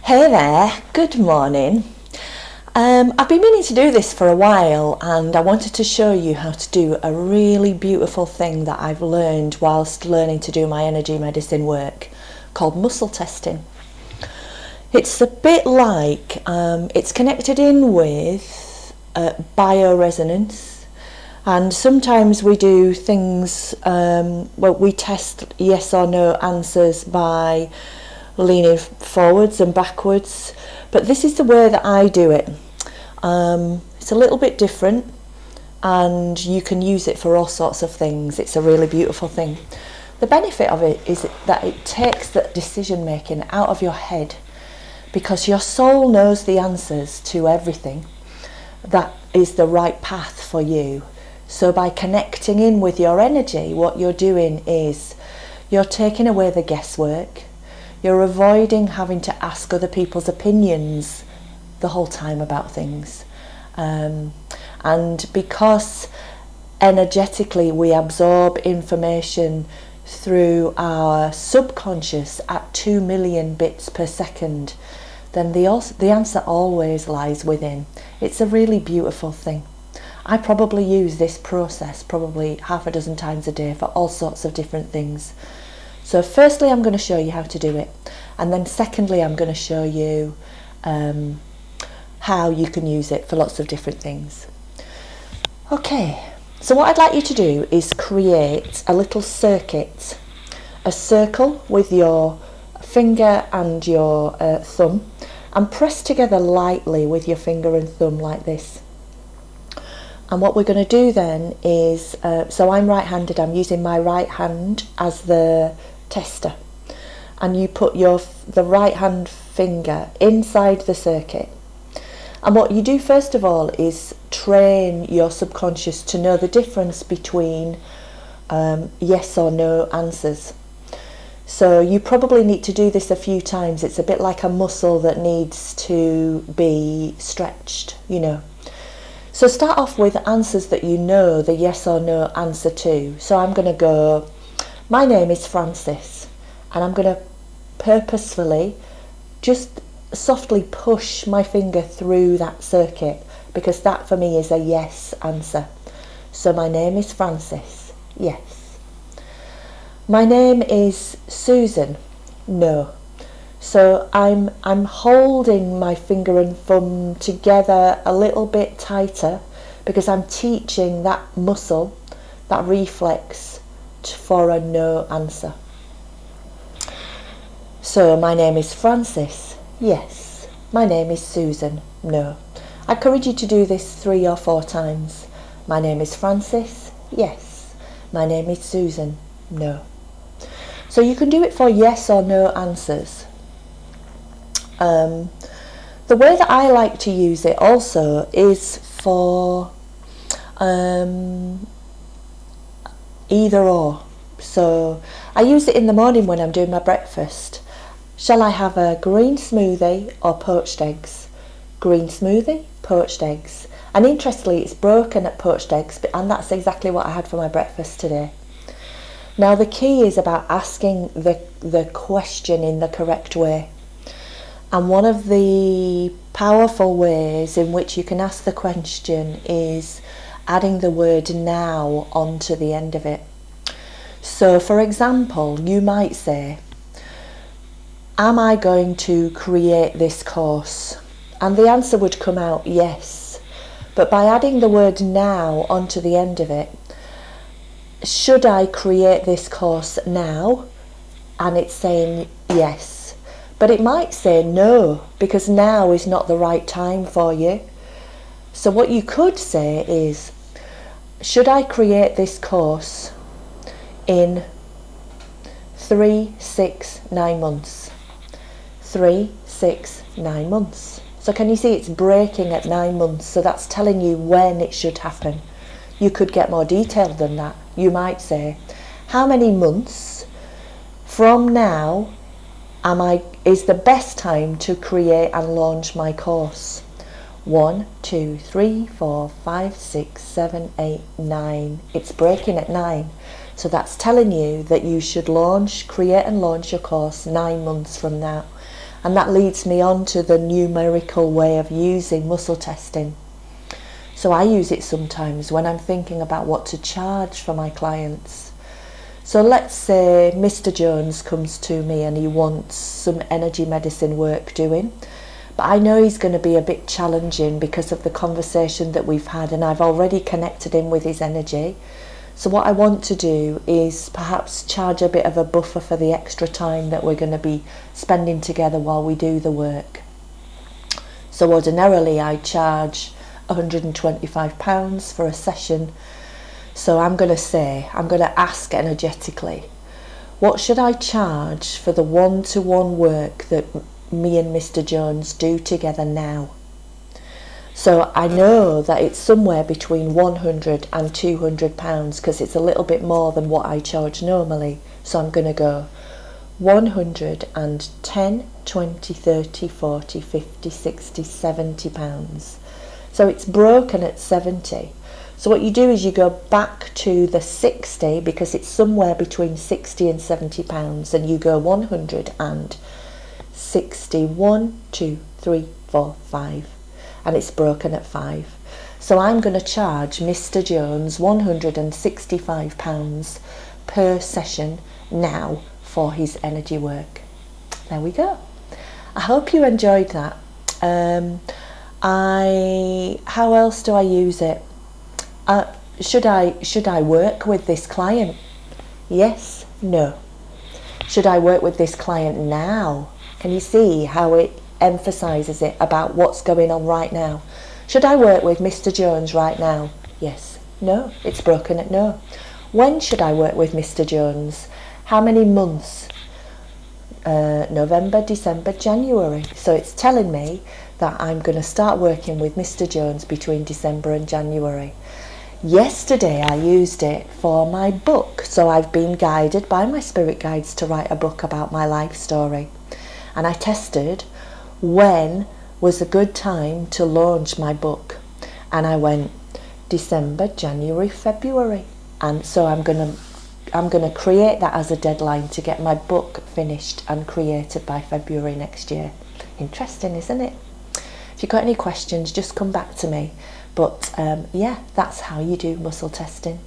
Hey there, good morning. I've been meaning to do this for a while, and I wanted to show you how to do a really beautiful thing that I've learned whilst learning to do my energy medicine work called muscle testing. It's a bit like, it's connected in with bioresonance, and sometimes we do things, we test yes or no answers by leaning forwards and backwards, but this is the way that I do it. It's a little bit different, and you can use it for all sorts of things. It's a really beautiful thing. The benefit of it is that it takes the decision making out of your head, because your soul knows the answers to everything that is the right path for you. So by connecting in with your energy, what you're doing is you're taking away the guesswork. You're avoiding having to ask other people's opinions the whole time about things. And because energetically we absorb information through our subconscious at 2 million bits per second, then the answer always lies within. It's a really beautiful thing. I probably use this process probably half a dozen times a day for all sorts of different things. So firstly, I'm going to show you how to do it, and then secondly, I'm going to show you how you can use it for lots of different things. Okay, so what I'd like you to do is create a little circuit, a circle with your finger and your thumb, and press together lightly with your finger and thumb like this. And what we're going to do then is, so I'm right-handed, I'm using my right hand as the tester, and you put the right hand finger inside the circuit, and what you do first of all is train your subconscious to know the difference between yes or no answers. So you probably need to do this a few times. It's a bit like a muscle that needs to be stretched, you know. So start off with answers that you know the yes or no answer to. So I'm going to go, my name is Francis, and I'm going to purposefully just softly push my finger through that circuit, because that for me is a yes answer. So my name is Francis, yes. My name is Susan, no. So I'm holding my finger and thumb together a little bit tighter, because I'm teaching that muscle, that reflex, for a no answer. So my name is Francis, yes. My name is Susan, no. I encourage you to do this 3 or 4 times. My name is Francis, yes. My name is Susan, no. So you can do it for yes or no answers. The way that I like to use it also is for either or. So I use it in the morning when I'm doing my breakfast. Shall I have a green smoothie or poached eggs? Green smoothie, poached eggs. And interestingly, it's broken at poached eggs, and that's exactly what I had for my breakfast today. Now the key is about asking the question in the correct way. And one of the powerful ways in which you can ask the question is adding the word now onto the end of it. So for example, you might say, am I going to create this course? And the answer would come out yes. But by adding the word now onto the end of it, should I create this course now? And it's saying yes. But it might say no, because now is not the right time for you. So what you could say is, should I create this course in 3, 6, 9 months? 3, 6, 9 months. So can you see it's breaking at 9 months? So that's telling you when it should happen. You could get more detailed than that. You might say, how many months from now is the best time to create and launch my course? 1, 2, 3, 4, 5, 6, 7, 8, 9. It's breaking at 9. So that's telling you that you should create and launch your course 9 months from now. And that leads me on to the numerical way of using muscle testing. So I use it sometimes when I'm thinking about what to charge for my clients. So let's say Mr. Jones comes to me and he wants some energy medicine work doing, but I know he's going to be a bit challenging because of the conversation that we've had, and I've already connected him with his energy. So what I want to do is perhaps charge a bit of a buffer for the extra time that we're going to be spending together while we do the work. So ordinarily I charge £125 for a session. So I'm going to ask energetically, what should I charge for the one-to-one work that me and Mr. Jones do together now? So I know that it's somewhere between £100 and £200 because it's a little bit more than what I charge normally. So I'm going to go 110, 20, 30, 40, 50, 60, 70 pounds. So it's broken at 70. So what you do is you go back to the 60 because it's somewhere between 60 and 70 pounds, and you go 160, 1, 2, 3, 4, 5, and it's broken at 5. So I'm going to charge Mr. Jones £165 per session now for his energy work. There we go. I hope you enjoyed that. How else do I use it? Should I work with this client? Yes, no. Should I work with this client now? Can you see how it emphasises it about what's going on right now? Should I work with Mr. Jones right now? Yes, no. It's broken at no. When should I work with Mr. Jones? How many months? November, December, January. So it's telling me that I'm going to start working with Mr. Jones between December and January. Yesterday I used it for my book. So I've been guided by my spirit guides to write a book about my life story. And I tested when was a good time to launch my book. And I went December, January, February. And so I'm going to create that as a deadline to get my book finished and created by February next year. Interesting, isn't it? If you've got any questions, just come back to me. But yeah, that's how you do muscle testing.